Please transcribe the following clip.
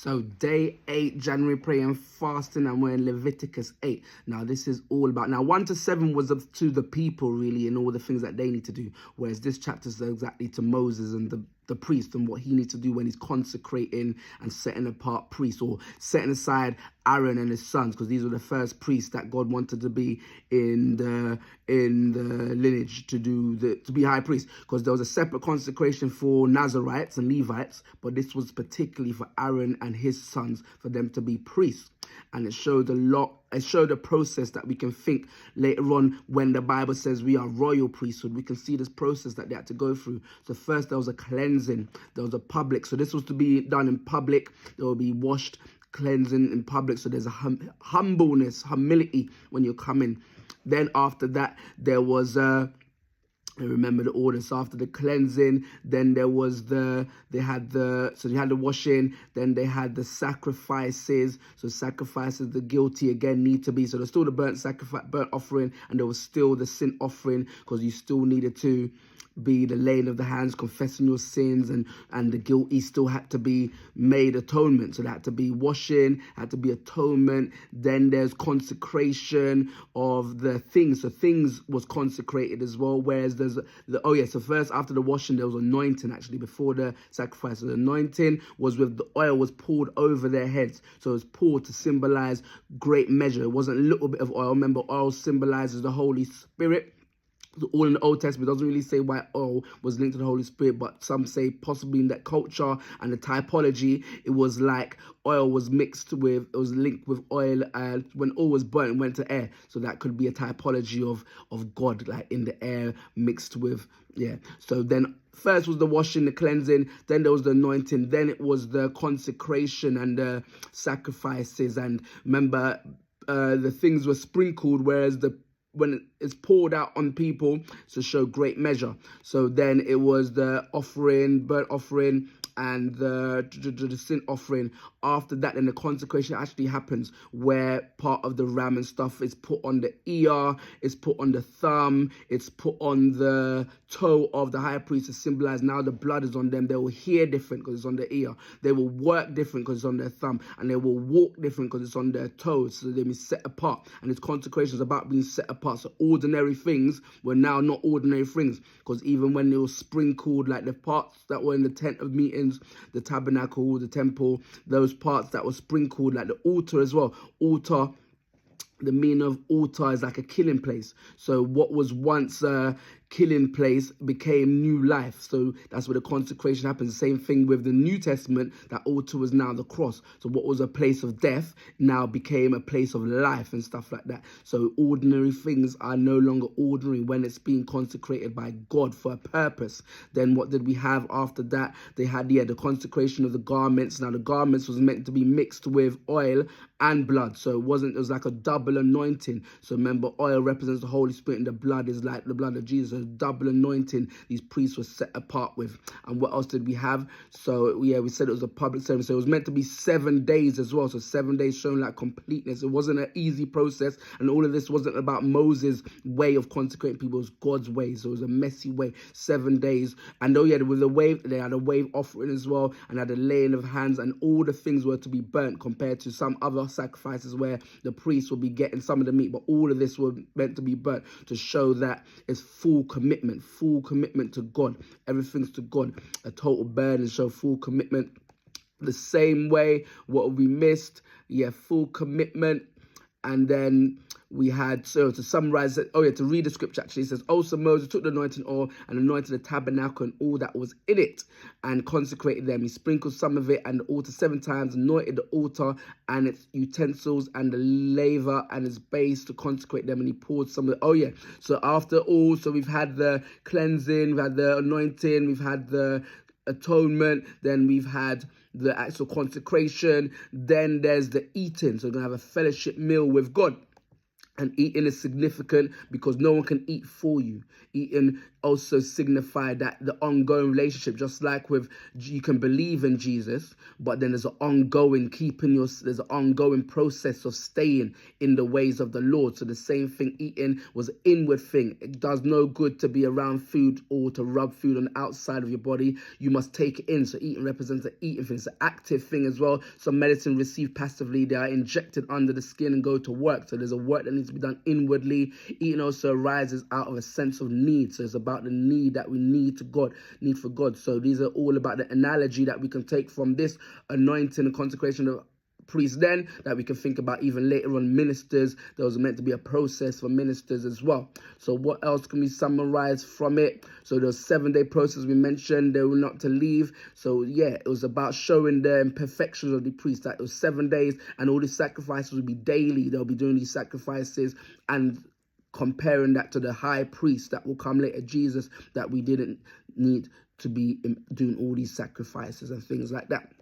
So day 8, January Prayer Fasting, and we're in Leviticus 8. Now this is all about, now 1 to 7 was up to the people really and all the things that they need to do. Whereas this chapter is exactly to Moses and the priest and what he needs to do when he's consecrating and setting apart priests, or setting aside Aaron and his sons, because these were the first priests that God wanted to be in the lineage to be high priest, because there was a separate consecration for Nazarites and Levites, but this was particularly for Aaron and his sons, for them to be priests. And it showed a process that we can think later on when the Bible says we are royal priesthood. We can see this process that they had to go through. So first there was a cleansing, there was a public. So this was to be done in public. There will be washed, cleansing in public. So there's a humbleness, humility when you're coming. Then after that, there was remember the order. So after the cleansing, then there was you had the washing, then they had the sacrifices. So sacrifices, the guilty again need to be, so there's still the burnt offering, and there was still the sin offering, because you still needed to be the laying of the hands, confessing your sins, and the guilty still had to be made atonement. So there had to be washing, had to be atonement. Then there's consecration of the things. So things was consecrated as well. Whereas there's so first after the washing there was anointing, actually before the sacrifice. So the anointing was with the oil was poured over their heads. So it was poured to symbolize great measure. It wasn't a little bit of oil. Remember, oil symbolizes the Holy Spirit. All in the Old Testament doesn't really say why oil was linked to the Holy Spirit, but some say possibly in that culture and the typology, it was like oil was mixed with, it was linked with oil, and when oil was burnt, it went to air. So that could be a typology of God, like in the air mixed with, So then first was the washing, the cleansing, then there was the anointing, then it was the consecration and the sacrifices. And remember, the things were sprinkled, whereas when it's poured out on people to show great measure. So then it was the offering, burnt offering, and the sin offering. After that, then the consecration actually happens, where part of the ram and stuff is put on the ear, it's put on the thumb, it's put on the toe of the high priest to symbolize now the blood is on them. They will hear different because it's on the ear. They will work different because it's on their thumb, and they will walk different because it's on their toes. So they'll be set apart, and this consecration is about being set apart. So ordinary things were now not ordinary things, because even when they were sprinkled, like the parts that were in the tent of meetings, the tabernacle, the temple, those parts that were sprinkled, like the altar as well. Altar, the meaning of altar is like a killing place. So what was once a killing place became new life. So that's where the consecration happens. The same thing with the New Testament, that altar was now the cross. So what was a place of death now became a place of life and stuff like that. So ordinary things are no longer ordinary when it's being consecrated by God for a purpose. Then what did we have after that? They had the consecration of the garments. Now the garments was meant to be mixed with oil and blood. So it was like a double anointing. So remember, oil represents the Holy Spirit and the blood is like the blood of Jesus. So double anointing these priests were set apart with. And what else did we have? So we said it was a public service. So it was meant to be 7 days as well. So 7 days showing like completeness. It wasn't an easy process, and all of this wasn't about Moses' way of consecrating people. It was God's way. So it was a messy way. 7 days. And with the wave, they had a wave offering as well, and had a laying of hands, and all the things were to be burnt, compared to some other sacrifices where the priests will be getting some of the meat, but all of this was meant to be burnt to show that it's full commitment to God. Everything's to God. A total burden, show full commitment. The same way, what we missed, full commitment. And then we had, so to summarize it, to read the scripture actually, it says, also Moses took the anointing oil and anointed the tabernacle and all that was in it, and consecrated them. He sprinkled some of it and the altar 7 times, anointed the altar and its utensils and the laver and its base to consecrate them, and he poured some of it. So after all, so we've had the cleansing, we've had the anointing, we've had the atonement, then we've had the actual consecration, then there's the eating. So we're going to have a fellowship meal with God. And eating is significant because no one can eat for you. Eating also signify that the ongoing relationship, just like with, you can believe in Jesus, but then there's an ongoing there's an ongoing process of staying in the ways of the Lord. So the same thing, eating was an inward thing. It does no good to be around food or to rub food on the outside of your body. You must take it in. So eating represents an eating thing. It's an active thing as well. Some medicine received passively, they are injected under the skin and go to work. So there's a work that needs to be done inwardly. Eating also arises out of a sense of need. So it's about the need that we need for God. So these are all about the analogy that we can take from this anointing and consecration of priests then, that we can think about even later on ministers. There was meant to be a process for ministers as well. So what else can we summarize from it? So the 7-day process we mentioned, they were not to leave. So yeah, it was about showing the imperfections of the priest, that it was 7 days and all the sacrifices would be daily. They'll be doing these sacrifices, and comparing that to the high priest that will come later, Jesus, that we didn't need to be doing all these sacrifices and things like that.